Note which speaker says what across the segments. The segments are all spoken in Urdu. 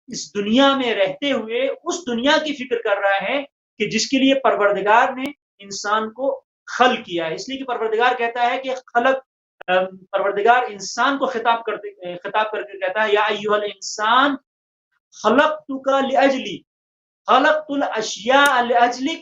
Speaker 1: اس دنیا میں رہتے ہوئے اس دنیا کی فکر کر رہا ہے کہ جس کے لیے پروردگار نے انسان کو خلق کیا ہے. اس لیے کہ پروردگار کہتا ہے کہ پروردگار انسان کو خطاب کر کے کہتا ہے یا ایھا الانسان خلقتک لاجلی خلقت الاشیاء لاجلک.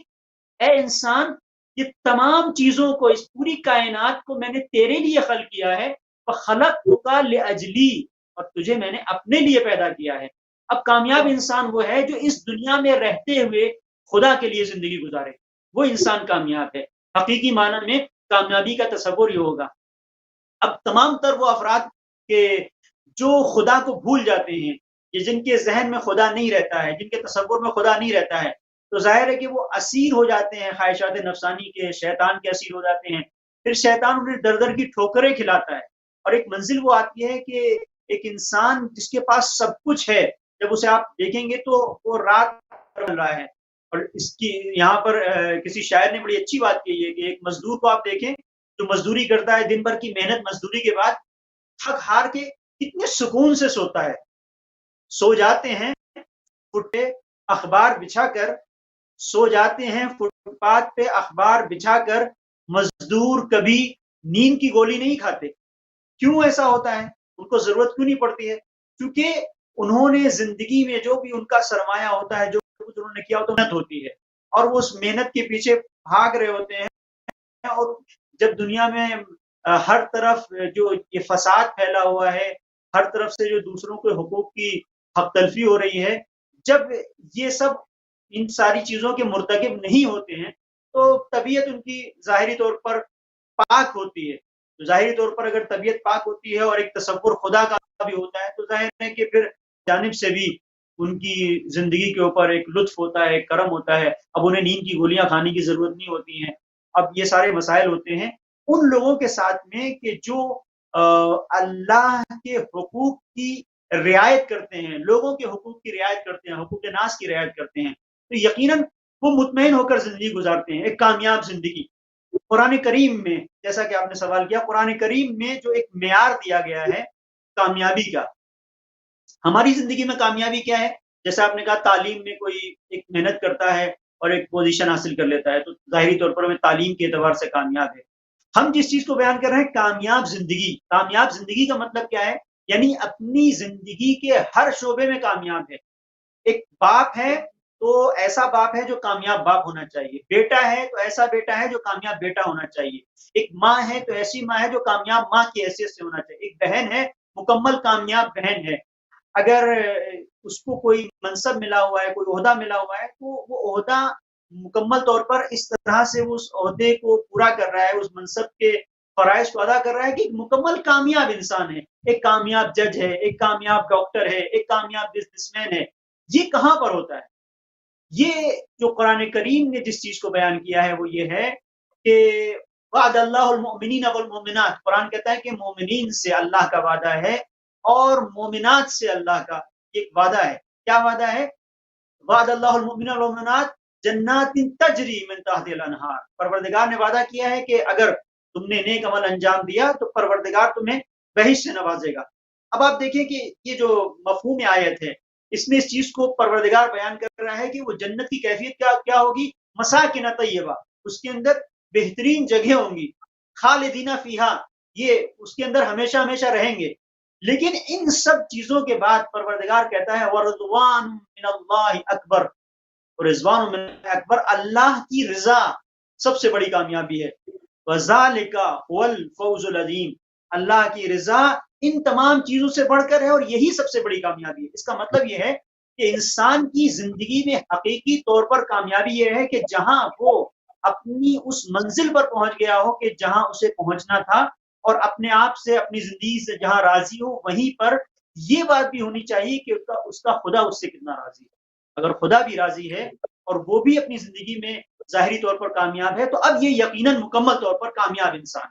Speaker 1: اے انسان یہ تمام چیزوں کو، اس پوری کائنات کو میں نے تیرے لیے خلق کیا ہے. فخلقتک لاجلی، اور تجھے میں نے اپنے لیے پیدا کیا ہے. اب کامیاب انسان وہ ہے جو اس دنیا میں رہتے ہوئے خدا کے لیے زندگی گزارے. وہ انسان کامیاب ہے. حقیقی معنی میں کامیابی کا تصور یہ ہوگا. اب تمام تر وہ افراد کے جو خدا کو بھول جاتے ہیں، کہ جن کے ذہن میں خدا نہیں رہتا ہے، جن کے تصور میں خدا نہیں رہتا ہے، تو ظاہر ہے کہ وہ اسیر ہو جاتے ہیں خواہشات نفسانی کے، شیطان کے اسیر ہو جاتے ہیں. پھر شیطان انہیں در در کی ٹھوکریں کھلاتا ہے، اور ایک منزل وہ آتی ہے کہ ایک انسان جس کے پاس سب کچھ ہے، جب اسے آپ دیکھیں گے تو وہ رات بھر رہا ہے. اور اس کی یہاں پر کسی شاعر نے بڑی اچھی بات کہی ہے کہ ایک مزدور کو آپ دیکھیں جو مزدوری کرتا ہے، دن بھر کی محنت مزدوری کے بعد تھک ہار کے کتنے سکون سے سوتا ہے. سو جاتے ہیں فٹے اخبار بچھا کر، سو جاتے ہیں فٹ پاتھ پہ اخبار بچھا کر، مزدور کبھی نیند کی گولی نہیں کھاتے. کیوں ایسا ہوتا ہے؟ ان کو ضرورت کیوں نہیں پڑتی ہے؟ کیونکہ انہوں نے زندگی میں جو بھی ان کا سرمایہ ہوتا ہے، جو کچھ انہوں نے کیا ہوتا ہے، محنت ہوتی ہے، اور وہ اس محنت کے پیچھے بھاگ رہے ہوتے ہیں. اور جب دنیا میں ہر طرف جو یہ فساد پھیلا ہوا ہے، ہر طرف سے جو دوسروں کے حقوق کی حق تلفی ہو رہی ہے، جب یہ سب ان ساری چیزوں کے مرتکب نہیں ہوتے ہیں تو طبیعت ان کی ظاہری طور پر پاک ہوتی ہے. تو ظاہری طور پر اگر طبیعت پاک ہوتی ہے اور ایک تصور خدا کا بھی ہوتا ہے، تو ظاہر ہے کہ پھر جانب سے بھی ان کی زندگی کے اوپر ایک لطف ہوتا ہے، ایک کرم ہوتا ہے. اب انہیں نیند کی گولیاں کھانے کی ضرورت نہیں ہوتی ہیں. اب یہ سارے مسائل ہوتے ہیں ان لوگوں کے ساتھ میں کہ جو اللہ کے حقوق کی رعایت کرتے ہیں، لوگوں کے حقوق کی رعایت کرتے ہیں، حقوق ناس کی رعایت کرتے ہیں. تو یقیناً وہ مطمئن ہو کر زندگی گزارتے ہیں، ایک کامیاب زندگی. قرآن کریم میں، جیسا کہ آپ نے سوال کیا، قرآن کریم میں جو ایک معیار دیا گیا ہے کامیابی کا، ہماری زندگی میں کامیابی کیا ہے؟ جیسا آپ نے کہا تعلیم میں کوئی ایک محنت کرتا ہے اور ایک پوزیشن حاصل کر لیتا ہے تو ظاہری طور پر ہمیں تعلیم کے اعتبار سے کامیاب ہے. ہم جس چیز کو بیان کر رہے ہیں کامیاب زندگی، کامیاب زندگی کا مطلب کیا ہے؟ یعنی اپنی زندگی کے ہر شعبے میں کامیاب ہے. ایک باپ ہے تو ایسا باپ ہے جو کامیاب باپ ہونا چاہیے. بیٹا ہے تو ایسا بیٹا ہے جو کامیاب بیٹا ہونا چاہیے. ایک ماں ہے تو ایسی ماں ہے جو کامیاب ماں کی حیثیت سے ہونا چاہیے. ایک بہن ہے مکمل کامیاب بہن ہے. اگر اس کو کوئی منصب ملا ہوا ہے، کوئی عہدہ ملا ہوا ہے، تو وہ عہدہ مکمل طور پر اس طرح سے اس عہدے کو پورا کر رہا ہے، اس منصب کے فرائض کو ادا کر رہا ہے کہ ایک مکمل کامیاب انسان ہے. ایک کامیاب جج ہے، ایک کامیاب ڈاکٹر ہے، ایک کامیاب بزنس مین ہے. یہ کہاں پر ہوتا ہے؟ یہ جو قرآن کریم نے جس چیز کو بیان کیا ہے وہ یہ ہے کہ وعد اللہ المؤمنین والمؤمنات. قرآن کہتا ہے کہ مومنین سے اللہ کا وعدہ ہے اور مومنات سے اللہ کا ایک وعدہ ہے. کیا وعدہ ہے؟ وعد اللہ المؤمنین والمؤمنات جنات تجری من تحتها الانہار. پروردگار نے وعدہ کیا ہے کہ اگر تم نے نیک عمل انجام دیا تو پروردگار تمہیں بہشت سے نوازے گا. اب آپ دیکھیں کہ یہ جو مفہوم آیت ہے، اس میں اس چیز کو پروردگار بیان کر رہا ہے کہ وہ جنت کی کیفیت کیا ہوگی؟ مساکن طیبہ، اس کے اندر بہترین جگہیں ہوں گی. خالدین فیہا، یہ اس کے اندر ہمیشہ ہمیشہ رہیں گے. لیکن ان سب چیزوں کے بعد پروردگار کہتا ہے ورضوان من اللہ اکبر، اور رضوان من اللہ اکبر، اللہ کی رضا سب سے بڑی کامیابی ہے. وذالک هو الفوز العظیم، اللہ کی رضا ان تمام چیزوں سے بڑھ کر ہے اور یہی سب سے بڑی کامیابی ہے. اس کا مطلب یہ ہے کہ انسان کی زندگی میں حقیقی طور پر کامیابی یہ ہے کہ جہاں وہ اپنی اس منزل پر پہنچ گیا ہو کہ جہاں اسے پہنچنا تھا، اور اپنے آپ سے، اپنی زندگی سے جہاں راضی ہو، وہیں پر یہ بات بھی ہونی چاہیے کہ اس کا خدا اس سے کتنا راضی ہے. اگر خدا بھی راضی ہے اور وہ بھی اپنی زندگی میں ظاہری طور پر کامیاب ہے تو اب یہ یقیناً مکمل طور پر کامیاب انسان.